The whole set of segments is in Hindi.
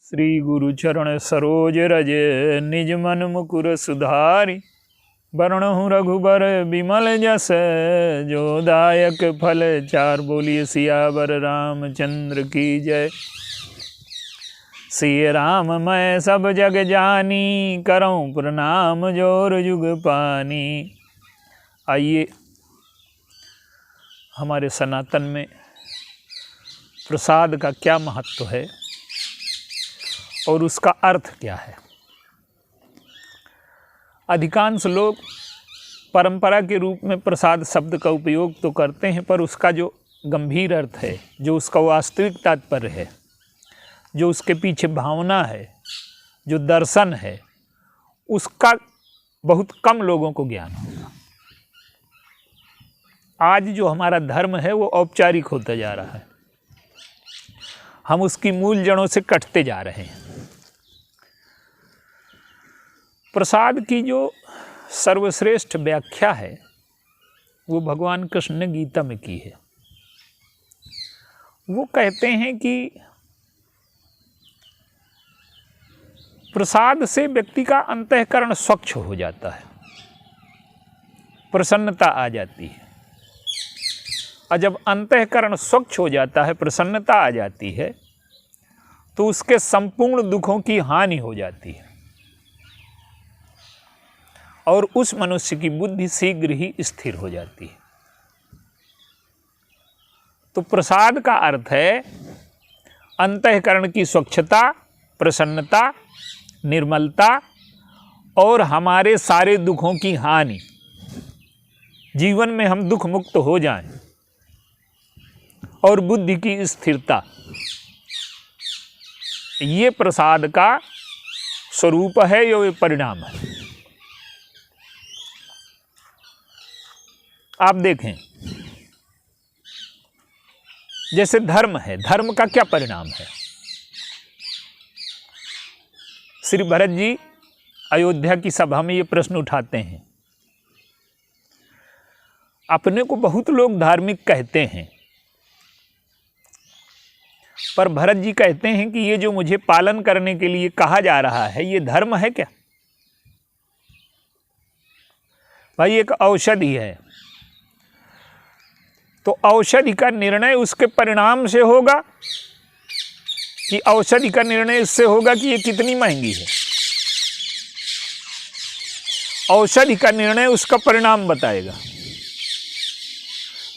श्री गुरु चरण सरोज रज निज मन मुकुर सुधारि। वरणहु रघुबर विमल जस जो दायक फल चार। बोलिए सियावर रामचंद्र की जय। सिय राम मैं सब जग जानी, करऊँ प्रणाम जोर जुग पानी। आइए, हमारे सनातन में प्रसाद का क्या महत्व है और उसका अर्थ क्या है। अधिकांश लोग परंपरा के रूप में प्रसाद शब्द का उपयोग तो करते हैं, पर उसका जो गंभीर अर्थ है, जो उसका वास्तविक तात्पर्य है, जो उसके पीछे भावना है, जो दर्शन है, उसका बहुत कम लोगों को ज्ञान होगा। आज जो हमारा धर्म है वो औपचारिक होता जा रहा है, हम उसकी मूल जड़ों से कटते जा रहे हैं। प्रसाद की जो सर्वश्रेष्ठ व्याख्या है वो भगवान कृष्ण ने गीता में की है। वो कहते हैं कि प्रसाद से व्यक्ति का अंतःकरण स्वच्छ हो जाता है, प्रसन्नता आ जाती है। और जब अंतःकरण स्वच्छ हो जाता है, प्रसन्नता आ जाती है, तो उसके संपूर्ण दुखों की हानि हो जाती है और उस मनुष्य की बुद्धि शीघ्र ही स्थिर हो जाती है। तो प्रसाद का अर्थ है अंतःकरण की स्वच्छता, प्रसन्नता, निर्मलता और हमारे सारे दुखों की हानि। जीवन में हम दुख मुक्त हो जाएं और बुद्धि की स्थिरता, ये प्रसाद का स्वरूप है, ये परिणाम है। आप देखें, जैसे धर्म है, धर्म का क्या परिणाम है। श्री भरत जी अयोध्या की सभा में ये प्रश्न उठाते हैं। अपने को बहुत लोग धार्मिक कहते हैं, पर भरत जी कहते हैं कि ये जो मुझे पालन करने के लिए कहा जा रहा है, ये धर्म है क्या? भाई, एक औषधि है, तो औषधि का निर्णय उसके परिणाम से होगा कि औषधि का निर्णय इससे होगा कि ये कितनी महंगी है। औषधि का निर्णय उसका परिणाम बताएगा।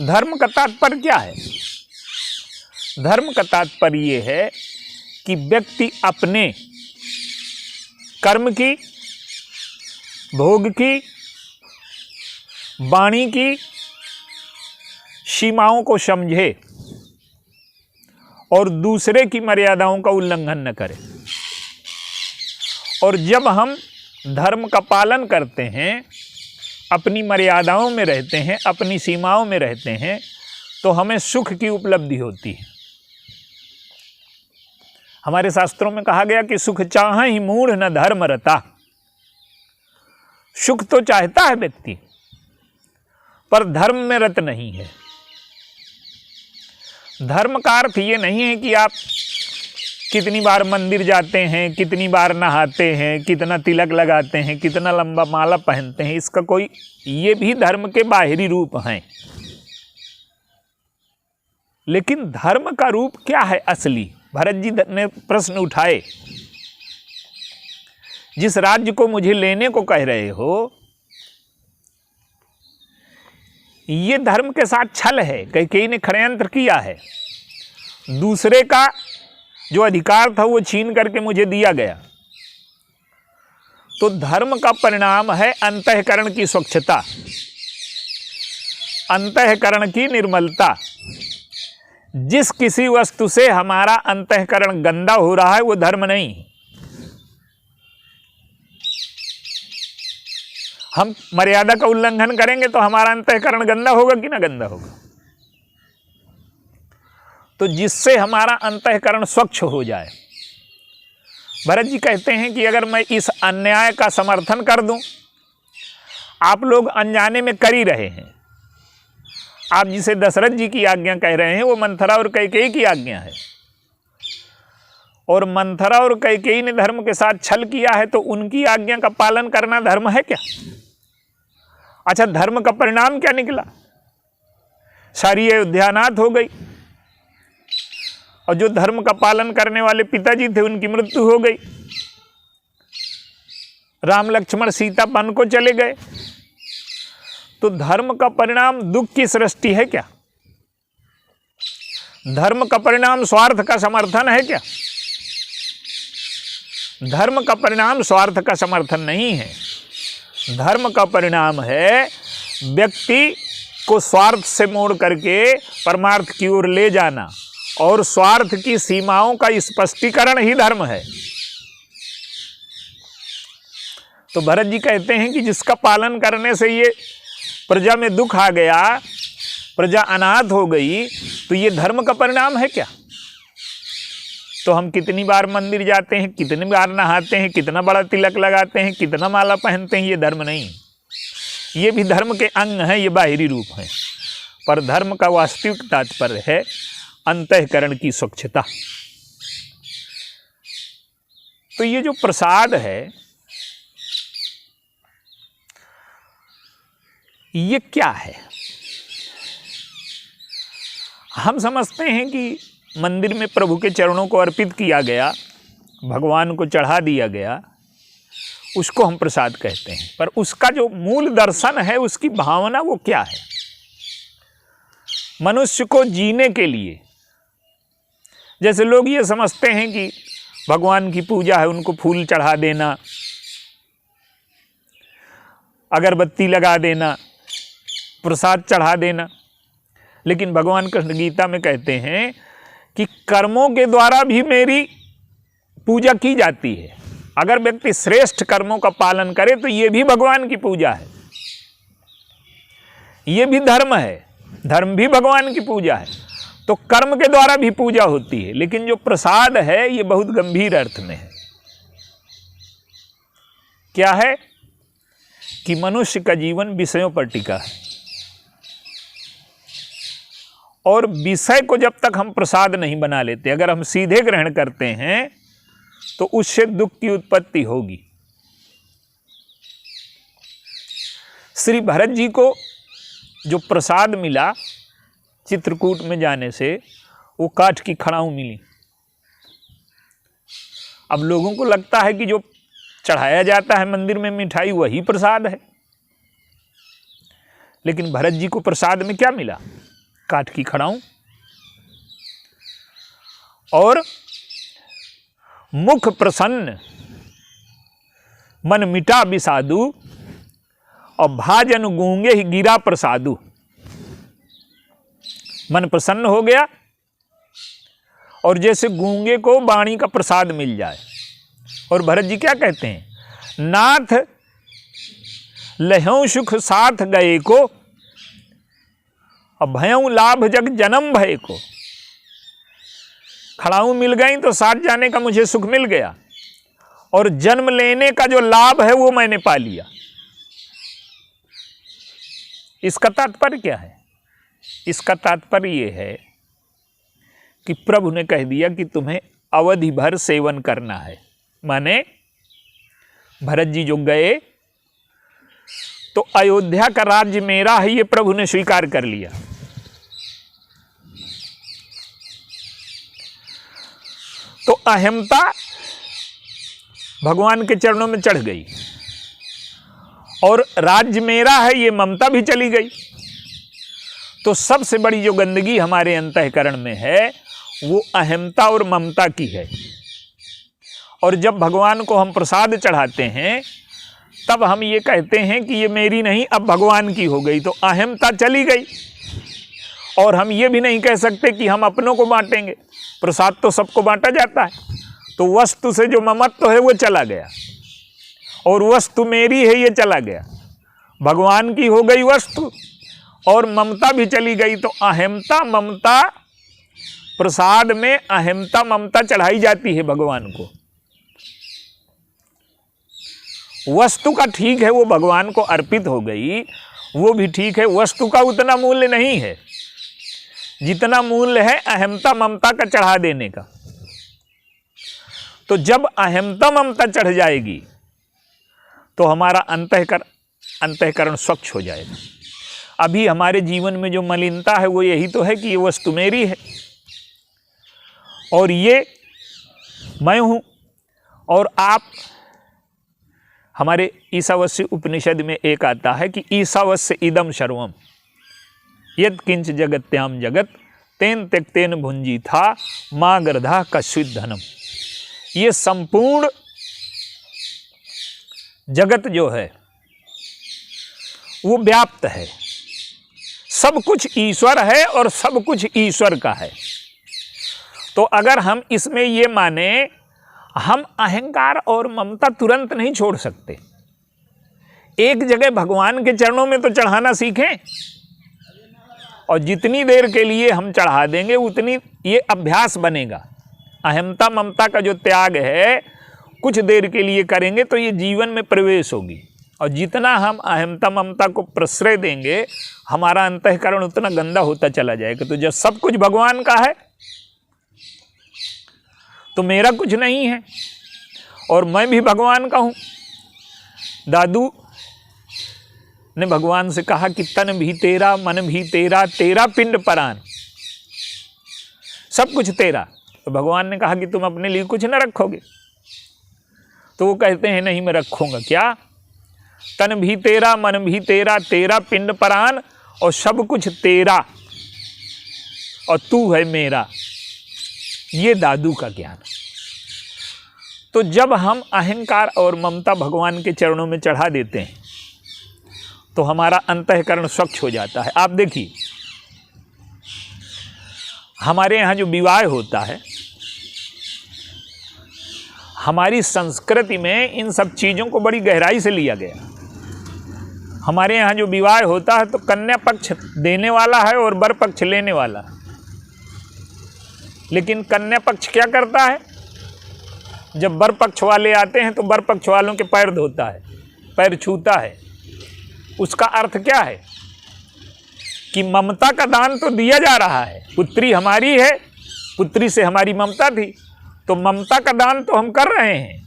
धर्म का तात्पर्य क्या है? धर्म का तात्पर्य ये है कि व्यक्ति अपने कर्म की, भोग की, वाणी की सीमाओं को समझे और दूसरे की मर्यादाओं का उल्लंघन न करे। और जब हम धर्म का पालन करते हैं, अपनी मर्यादाओं में रहते हैं, अपनी सीमाओं में रहते हैं, तो हमें सुख की उपलब्धि होती है। हमारे शास्त्रों में कहा गया कि सुख चाहहि मूढ़ न धर्म रता। सुख तो चाहता है व्यक्ति, पर धर्म में रत नहीं है। धर्म का अर्थ ये नहीं है कि आप कितनी बार मंदिर जाते हैं, कितनी बार नहाते हैं, कितना तिलक लगाते हैं, कितना लंबा माला पहनते हैं। इसका कोई, ये भी धर्म के बाहरी रूप हैं। लेकिन धर्म का रूप क्या है असली? भरत जी ने प्रश्न उठाए, जिस राज्य को मुझे लेने को कह रहे हो, ये धर्म के साथ छल है। कैकेयी ने षड्यंत्र किया है, दूसरे का जो अधिकार था वो छीन करके मुझे दिया गया। तो धर्म का परिणाम है अंतःकरण की स्वच्छता, अंतःकरण की निर्मलता। जिस किसी वस्तु से हमारा अंतःकरण गंदा हो रहा है वो धर्म नहीं। हम मर्यादा का उल्लंघन करेंगे तो हमारा अंतःकरण गंदा होगा कि ना गंदा होगा? तो जिससे हमारा अंतःकरण स्वच्छ हो जाए। भरत जी कहते हैं कि अगर मैं इस अन्याय का समर्थन कर दूं, आप लोग अनजाने में कर ही रहे हैं। आप जिसे दशरथ जी की आज्ञा कह रहे हैं वो मंथरा और कैकेयी की आज्ञा है। और मंथरा और कैकेयी ने धर्म के साथ छल किया है, तो उनकी आज्ञा का पालन करना धर्म है क्या? अच्छा, धर्म का परिणाम क्या निकला? सारी अयोध्या अनाथ हो गई, और जो धर्म का पालन करने वाले पिताजी थे उनकी मृत्यु हो गई। राम लक्ष्मण सीता वन को चले गए। तो धर्म का परिणाम दुख की सृष्टि है क्या? धर्म का परिणाम स्वार्थ का समर्थन है क्या? धर्म का परिणाम स्वार्थ का समर्थन नहीं है। धर्म का परिणाम है व्यक्ति को स्वार्थ से मोड़ करके परमार्थ की ओर ले जाना, और स्वार्थ की सीमाओं का स्पष्टीकरण ही धर्म है। तो भरत जी कहते हैं कि जिसका पालन करने से ये प्रजा में दुख आ गया, प्रजा अनाथ हो गई, तो ये धर्म का परिणाम है क्या? तो हम कितनी बार मंदिर जाते हैं, कितनी बार नहाते हैं, कितना बड़ा तिलक लगाते हैं, कितना माला पहनते हैं, ये धर्म नहीं। ये भी धर्म के अंग हैं, ये बाहरी रूप हैं, पर धर्म का वास्तविक तात्पर्य है अंतःकरण की स्वच्छता। तो ये जो प्रसाद है, ये क्या है? हम समझते हैं कि मंदिर में प्रभु के चरणों को अर्पित किया गया, भगवान को चढ़ा दिया गया, उसको हम प्रसाद कहते हैं। पर उसका जो मूल दर्शन है, उसकी भावना वो क्या है? मनुष्य को जीने के लिए, जैसे लोग ये समझते हैं कि भगवान की पूजा है, उनको फूल चढ़ा देना, अगरबत्ती लगा देना, प्रसाद चढ़ा देना। लेकिन भगवान कृष्ण गीता में कहते हैं कि कर्मों के द्वारा भी मेरी पूजा की जाती है। अगर व्यक्ति श्रेष्ठ कर्मों का पालन करे तो ये भी भगवान की पूजा है, ये भी धर्म है, धर्म भी भगवान की पूजा है। तो कर्म के द्वारा भी पूजा होती है। लेकिन जो प्रसाद है, ये बहुत गंभीर अर्थ में है। क्या है कि मनुष्य का जीवन विषयों पर टिका है, और विषय को जब तक हम प्रसाद नहीं बना लेते, अगर हम सीधे ग्रहण करते हैं, तो उससे दुख की उत्पत्ति होगी। श्री भरत जी को जो प्रसाद मिला चित्रकूट में जाने से, वो काठ की खड़ाऊ मिली। अब लोगों को लगता है कि जो चढ़ाया जाता है मंदिर में मिठाई, वही प्रसाद है। लेकिन भरत जी को प्रसाद में क्या मिला? काठ की खड़ाऊ। और मुख प्रसन्न मन मिटा बिसादु, और भाजन गूंगे ही गिरा प्रसादु। मन प्रसन्न हो गया, और जैसे गूंगे को वाणी का प्रसाद मिल जाए। और भरत जी क्या कहते हैं? नाथ लह्यों सुख साथ गए को, और भयों लाभ जग जन्म भय को। खड़ाऊ मिल गई तो साथ जाने का मुझे सुख मिल गया, और जन्म लेने का जो लाभ है वो मैंने पा लिया। इसका तात्पर्य क्या है? इसका तात्पर्य ये है कि प्रभु ने कह दिया कि तुम्हें अवधि भर सेवन करना है। माने भरत जी जो गए, तो अयोध्या का राज्य मेरा है, ये प्रभु ने स्वीकार कर लिया। तो अहमता भगवान के चरणों में चढ़ गई, और राज्य मेरा है, ये ममता भी चली गई। तो सबसे बड़ी जो गंदगी हमारे अंतःकरण में है, वो अहमता और ममता की है। और जब भगवान को हम प्रसाद चढ़ाते हैं, तब हम ये कहते हैं कि ये मेरी नहीं, अब भगवान की हो गई। तो अहमता चली गई, और हम ये भी नहीं कह सकते कि हम अपनों को बांटेंगे। प्रसाद तो सबको बांटा जाता है। तो वस्तु से जो ममत्व है वो चला गया, और वस्तु मेरी है ये चला गया। भगवान की हो गई वस्तु, और ममता भी चली गई। तो अहमता ममता, प्रसाद में अहमता ममता चढ़ाई जाती है भगवान को। वस्तु का ठीक है, वो भगवान को अर्पित हो गई, वो भी ठीक है। वस्तु का उतना मूल्य नहीं है जितना मूल्य है अहमता ममता का चढ़ा देने का। तो जब अहमता ममता चढ़ जाएगी तो हमारा अंतःकरण स्वच्छ हो जाएगा। अभी हमारे जीवन में जो मलिनता है वो यही तो है कि ये वस्तु मेरी है और ये मैं हूँ और आप। हमारे ईशावास्य उपनिषद में एक आता है कि ईशावास्य इदम सर्वम यद किंच जगत्याम जगत तेन त्यक्तेन भुंजी था माँ गर्धा कश्वित धनम। ये संपूर्ण जगत जो है वो व्याप्त है, सब कुछ ईश्वर है और सब कुछ ईश्वर का है। तो अगर हम इसमें ये माने, हम अहंकार और ममता तुरंत नहीं छोड़ सकते। एक जगह भगवान के चरणों में तो चढ़ाना सीखें और जितनी देर के लिए हम चढ़ा देंगे उतनी ये अभ्यास बनेगा। अहमता ममता का जो त्याग है कुछ देर के लिए करेंगे तो ये जीवन में प्रवेश होगी और जितना हम अहमता ममता को प्रश्रय देंगे हमारा अंतःकरण उतना गंदा होता चला जाएगा। तो जब सब कुछ भगवान का है तो मेरा कुछ नहीं है और मैं भी भगवान का हूँ। दादू ने भगवान से कहा कि तन भी तेरा, मन भी तेरा, तेरा पिंड परान, सब कुछ तेरा। तो भगवान ने कहा कि तुम अपने लिए कुछ न रखोगे। तो वो कहते हैं नहीं मैं रखूंगा। क्या? तन भी तेरा, मन भी तेरा, तेरा पिंड परान और सब कुछ तेरा और तू है मेरा। ये दादू का ज्ञान। तो जब हम अहंकार और ममता भगवान के चरणों में चढ़ा देते हैं तो हमारा अंतःकरण स्वच्छ हो जाता है। आप देखिए हमारे यहाँ जो विवाह होता है, हमारी संस्कृति में इन सब चीज़ों को बड़ी गहराई से लिया गया। हमारे यहाँ जो विवाह होता है तो कन्या पक्ष देने वाला है और वर पक्ष लेने वाला है। लेकिन कन्या पक्ष क्या करता है? जब वर पक्ष वाले आते हैं तो वर पक्ष वालों के पैर धोता है, पैर छूता है। उसका अर्थ क्या है कि ममता का दान तो दिया जा रहा है। पुत्री हमारी है, पुत्री से हमारी ममता थी, तो ममता का दान तो हम कर रहे हैं,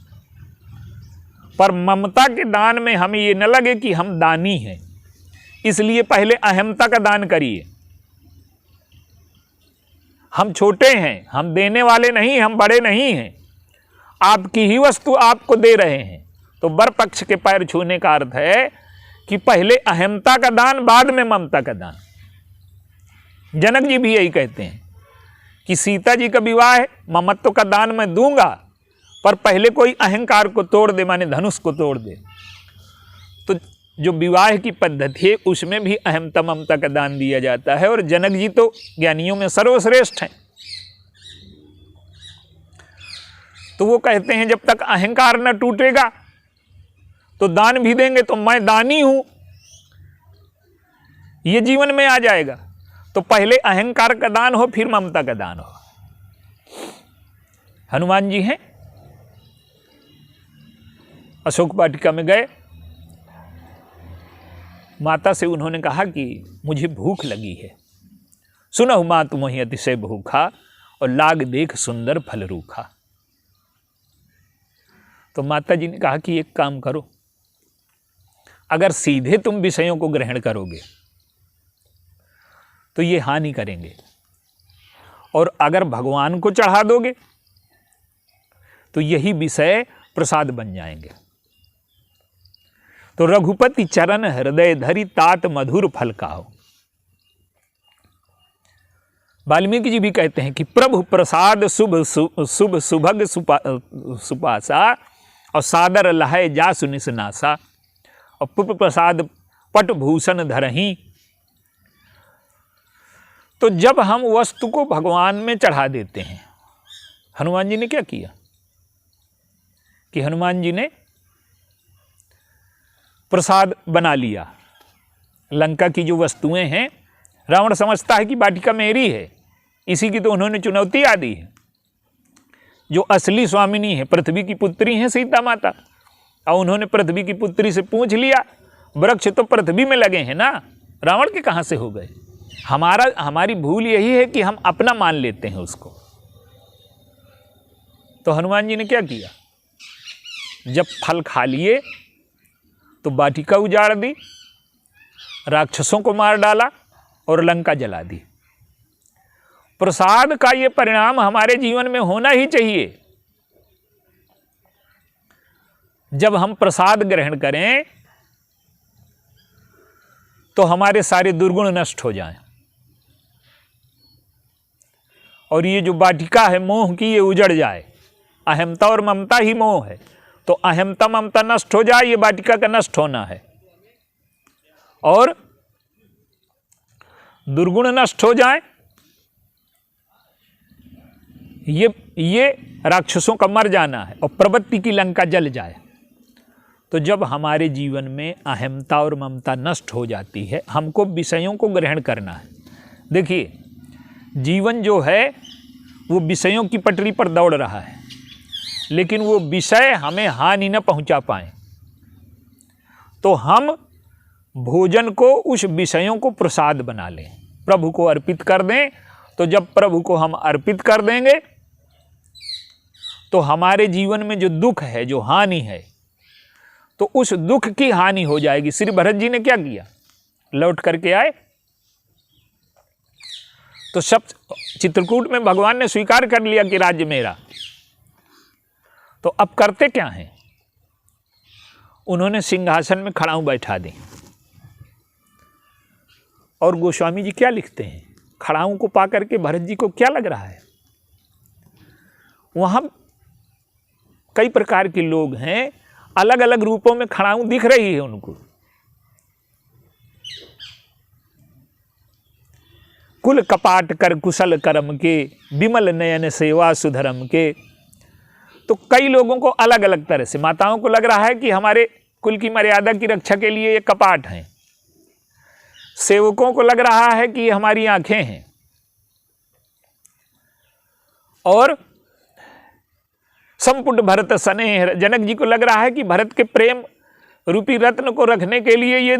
पर ममता के दान में हमें ये न लगे कि हम दानी हैं। इसलिए पहले अहमता का दान करिए। हम छोटे हैं, हम देने वाले नहीं, हम बड़े नहीं हैं, आपकी ही वस्तु आपको दे रहे हैं। तो वर पक्ष के पैर छूने का अर्थ है कि पहले अहमता का दान, बाद में ममता का दान। जनक जी भी यही कहते हैं कि सीता जी का विवाह है, ममत्व का दान मैं दूंगा, पर पहले कोई अहंकार को तोड़ दे, माने धनुष को तोड़ दे। तो जो विवाह की पद्धति है उसमें भी अहमता ममता का दान दिया जाता है। और जनक जी तो ज्ञानियों में सर्वश्रेष्ठ हैं। तो वो कहते हैं जब तक अहंकार न टूटेगा तो दान भी देंगे तो मैं दानी हूं, ये जीवन में आ जाएगा। तो पहले अहंकार का दान हो, फिर ममता का दान हो। हनुमान जी हैं, अशोक वाटिका में गए, माता से उन्होंने कहा कि मुझे भूख लगी है। सुनहु माँ तुमहि अतिशय भूखा और लाग देख सुंदर फल रूखा। तो माता जी ने कहा कि एक काम करो, अगर सीधे तुम विषयों को ग्रहण करोगे तो ये हानि करेंगे, और अगर भगवान को चढ़ा दोगे तो यही विषय प्रसाद बन जाएंगे। तो रघुपति चरण हृदय धरि तात मधुर फल खाओ। वाल्मीकि जी भी कहते हैं कि प्रभु प्रसाद शुभ शुभ सुभग सुपासा और सादर लहय जासु निसनासा और पुप प्रसाद पट भूषण धरही। तो जब हम वस्तु को भगवान में चढ़ा देते हैं, हनुमान जी ने क्या किया कि हनुमान जी ने प्रसाद बना लिया। लंका की जो वस्तुएं हैं, रावण समझता है कि वाटिका मेरी है, इसी की तो उन्होंने चुनौती आ दी है। जो असली स्वामिनी है, पृथ्वी की पुत्री हैं सीता माता, और उन्होंने पृथ्वी की पुत्री से पूछ लिया। वृक्ष तो पृथ्वी में लगे हैं ना, रावण के कहाँ से हो गए? हमारी भूल यही है कि हम अपना मान लेते हैं उसको। तो हनुमान जी ने क्या किया, जब फल खा लिए तो वाटिका उजाड़ दी, राक्षसों को मार डाला और लंका जला दी। प्रसाद का ये परिणाम हमारे जीवन में होना ही चाहिए। जब हम प्रसाद ग्रहण करें तो हमारे सारे दुर्गुण नष्ट हो जाएं, और ये जो वाटिका है मोह की, ये उजड़ जाए। अहमता और ममता ही मोह है, तो अहमता ममता नष्ट हो जाए, ये वाटिका का नष्ट होना है, और दुर्गुण नष्ट हो जाए, ये राक्षसों का मर जाना है, और प्रवृत्ति की लंका जल जाए। तो जब हमारे जीवन में अहमता और ममता नष्ट हो जाती है, हमको विषयों को ग्रहण करना है। देखिए, जीवन जो है वो विषयों की पटरी पर दौड़ रहा है, लेकिन वो विषय हमें हानि न पहुंचा पाए, तो हम भोजन को, उस विषयों को प्रसाद बना लें, प्रभु को अर्पित कर दें। तो जब प्रभु को हम अर्पित कर देंगे तो हमारे जीवन में जो दुख है, जो हानि है, तो उस दुख की हानि हो जाएगी। श्री भरत जी ने क्या किया, लौट करके आए तो सब चित्रकूट में भगवान ने स्वीकार कर लिया कि राज्य मेरा। तो अब करते क्या हैं, उन्होंने सिंहासन में खड़ाऊं बैठा दी। और गोस्वामी जी क्या लिखते हैं, खड़ाऊं को पा करके भरत जी को क्या लग रहा है, वहां कई प्रकार के लोग हैं, अलग अलग रूपों में खड़ाऊं दिख रही है उनको। कुल कपाट कर कुशल कर्म के, विमल नयन सेवा सुधर्म के। तो कई लोगों को अलग अलग तरह से, माताओं को लग रहा है कि हमारे कुल की मर्यादा की रक्षा के लिए ये कपाट हैं, सेवकों को लग रहा है कि ये हमारी आंखें हैं, और संपुट भरत स्नेह, जनक जी को लग रहा है कि भरत के प्रेम रूपी रत्न को रखने के लिए ये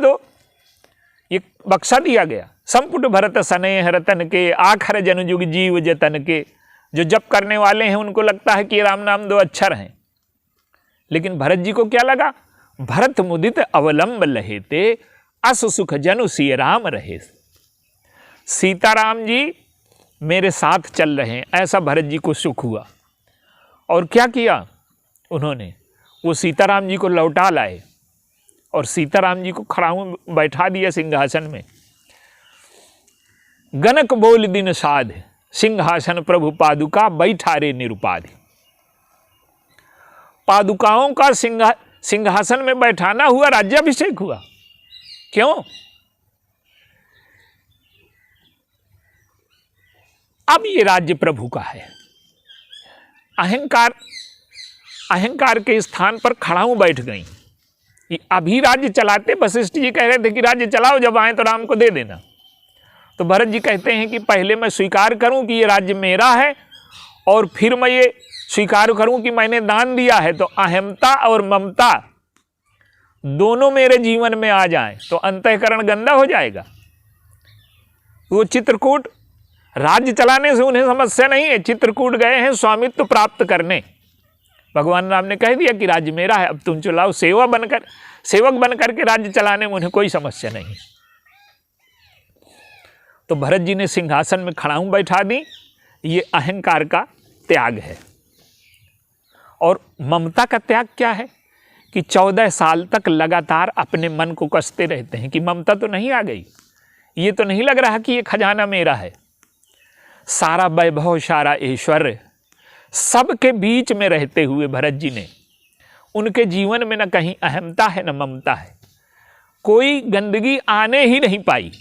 बक्सा दिया गया। संपुट भरत स्नेह रतन के, आखर जनुजुग जीव जतन के। जो जप करने वाले हैं उनको लगता है कि राम नाम 2 अक्षर हैं, लेकिन भरत जी को क्या लगा, भरत मुदित अवलंब लहेते, अस सुख जनु सिय राम रहे। सीताराम जी मेरे साथ चल रहे हैं, ऐसा भरत जी को सुख हुआ। और क्या किया उन्होंने, वो सीताराम जी को लौटा लाए और सीताराम जी को खड़ाऊं बैठा दिया सिंहासन में। गनक बोल दिन साध, सिंहासन प्रभु पादुका बैठा रे निरुपाधि। पादुकाओं का सिंहासन में बैठाना हुआ, राज्याभिषेक हुआ। क्यों? अब ये राज्य प्रभु का है। अहंकार के स्थान पर खड़ाऊं बैठ गई। अभी राज्य चलाते, वशिष्ठ जी कह रहे थे कि राज्य चलाओ, जब आए तो राम को दे देना। तो भरत जी कहते हैं कि पहले मैं स्वीकार करूं कि ये राज्य मेरा है, और फिर मैं ये स्वीकार करूं कि मैंने दान दिया है। तो अहमता और ममता दोनों मेरे जीवन में आ जाएं तो अंतःकरण गंदा हो जाएगा। वो चित्रकूट राज्य चलाने से उन्हें समस्या नहीं है, चित्रकूट गए हैं स्वामित्व प्राप्त करने। भगवान राम ने कह दिया कि राज्य मेरा है, अब तुम चलाओ। सेवक बनकर के राज्य चलाने में उन्हें कोई समस्या नहीं। तो भरत जी ने सिंहासन में खड़ाऊं बैठा दी। ये अहंकार का त्याग है। और ममता का त्याग क्या है कि 14 साल तक लगातार अपने मन को कसते रहते हैं कि ममता तो नहीं आ गई, ये तो नहीं लग रहा कि ये खजाना मेरा है। सारा वैभव, सारा ऐश्वर्य सबके बीच में रहते हुए भरत जी ने, उनके जीवन में न कहीं अहमता है न ममता है, कोई गंदगी आने ही नहीं पाई।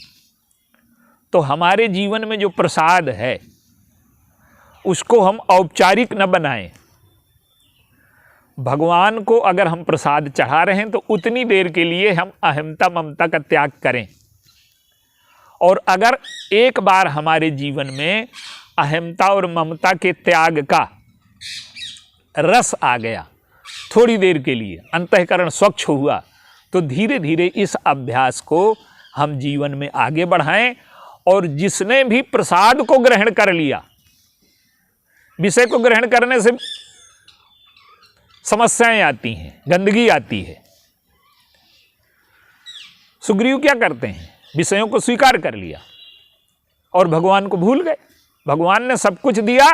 तो हमारे जीवन में जो प्रसाद है उसको हम औपचारिक न बनाएं। भगवान को अगर हम प्रसाद चढ़ा रहे हैं तो उतनी देर के लिए हम अहमता ममता का त्याग करें। और अगर एक बार हमारे जीवन में अहमता और ममता के त्याग का रस आ गया, थोड़ी देर के लिए अंतःकरण स्वच्छ हुआ, तो धीरे धीरे इस अभ्यास को हम जीवन में आगे बढ़ाएं। और जिसने भी प्रसाद को ग्रहण कर लिया, विषय को ग्रहण करने से समस्याएं आती हैं, गंदगी आती है। सुग्रीव क्या करते हैं? विषयों को स्वीकार कर लिया और भगवान को भूल गए। भगवान ने सब कुछ दिया,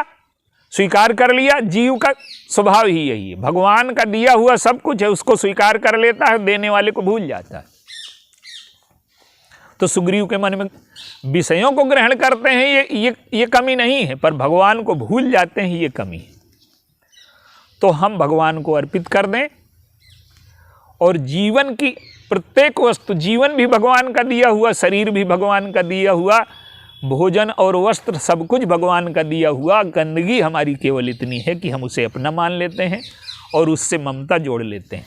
स्वीकार कर लिया। जीव का स्वभाव ही यही है, भगवान का दिया हुआ सब कुछ है, उसको स्वीकार कर लेता है, देने वाले को भूल जाता है। तो सुग्रीव के मन में विषयों को ग्रहण करते हैं, ये कमी नहीं है, पर भगवान को भूल जाते हैं, ये कमी है। तो हम भगवान को अर्पित कर दें और जीवन की प्रत्येक वस्तु, जीवन भी भगवान का दिया हुआ, शरीर भी भगवान का दिया हुआ, भोजन और वस्त्र सब कुछ भगवान का दिया हुआ। गंदगी हमारी केवल इतनी है कि हम उसे अपना मान लेते हैं और उससे ममता जोड़ लेते हैं।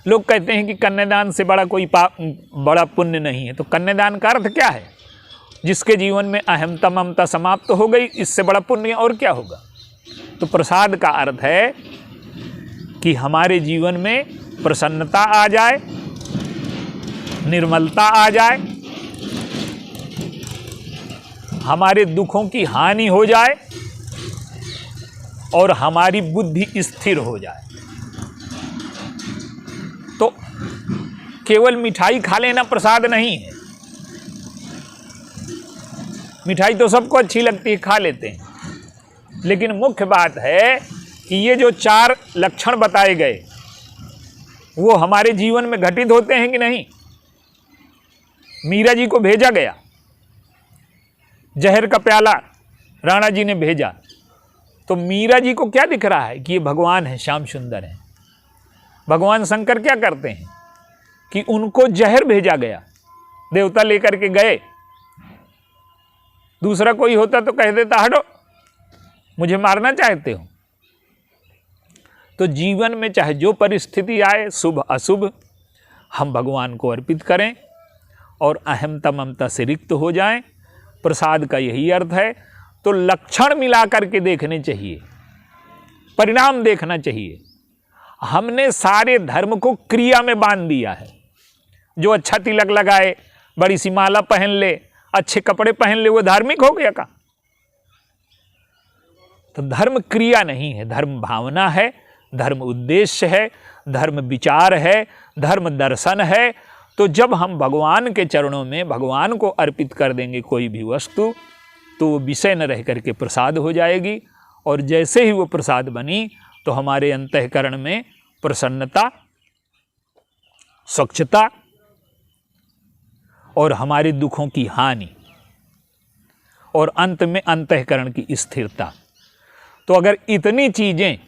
लोग कहते हैं कि कन्यादान से बड़ा कोई बड़ा पुण्य नहीं है। तो कन्यादान का अर्थ क्या है? जिसके जीवन में अहमता ममता समाप्त हो गई, इससे बड़ा पुण्य और क्या होगा? तो प्रसाद का अर्थ है कि हमारे जीवन में प्रसन्नता आ जाए, निर्मलता आ जाए, हमारे दुखों की हानि हो जाए और हमारी बुद्धि स्थिर हो जाए। तो केवल मिठाई खा लेना प्रसाद नहीं है। मिठाई तो सबको अच्छी लगती है, खा लेते हैं, लेकिन मुख्य बात है कि ये जो 4 लक्षण बताए गए वो हमारे जीवन में घटित होते हैं कि नहीं। मीरा जी को भेजा गया, जहर का प्याला राणा जी ने भेजा, तो मीरा जी को क्या दिख रहा है कि ये भगवान है, श्याम सुंदर है। भगवान शंकर क्या करते हैं कि उनको जहर भेजा गया, देवता लेकर के गए। दूसरा कोई होता तो कह देता हटो, मुझे मारना चाहते हो। तो जीवन में चाहे जो परिस्थिति आए, शुभ अशुभ, हम भगवान को अर्पित करें और अहमता ममता से रिक्त हो जाएं। प्रसाद का यही अर्थ है। तो लक्षण मिला करके देखने चाहिए, परिणाम देखना चाहिए। हमने सारे धर्म को क्रिया में बांध दिया है। जो अच्छा तिलक लगाए, बड़ी सी माला पहन ले, अच्छे कपड़े पहन ले, वो धार्मिक हो गया का? तो धर्म क्रिया नहीं है, धर्म भावना है, धर्म उद्देश्य है, धर्म विचार है, धर्म दर्शन है। तो जब हम भगवान के चरणों में भगवान को अर्पित कर देंगे कोई भी वस्तु, तो वो विषय न रह करके प्रसाद हो जाएगी। और जैसे ही वो प्रसाद बनी तो हमारे अंतःकरण में प्रसन्नता, स्वच्छता और हमारे दुखों की हानि और अंत में अंतःकरण की स्थिरता। तो अगर इतनी चीज़ें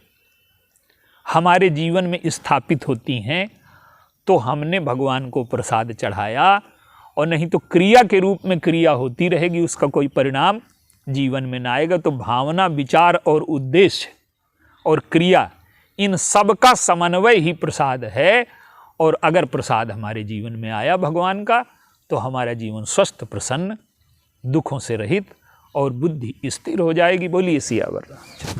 हमारे जीवन में स्थापित होती हैं तो हमने भगवान को प्रसाद चढ़ाया। और नहीं तो क्रिया के रूप में क्रिया होती रहेगी, उसका कोई परिणाम जीवन में ना आएगा। तो भावना, विचार और उद्देश्य और क्रिया, इन सब का समन्वय ही प्रसाद है। और अगर प्रसाद हमारे जीवन में आया भगवान का, तो हमारा जीवन स्वस्थ, प्रसन्न, दुखों से रहित और बुद्धि स्थिर हो जाएगी। बोलिए सियावर रामचंद्र।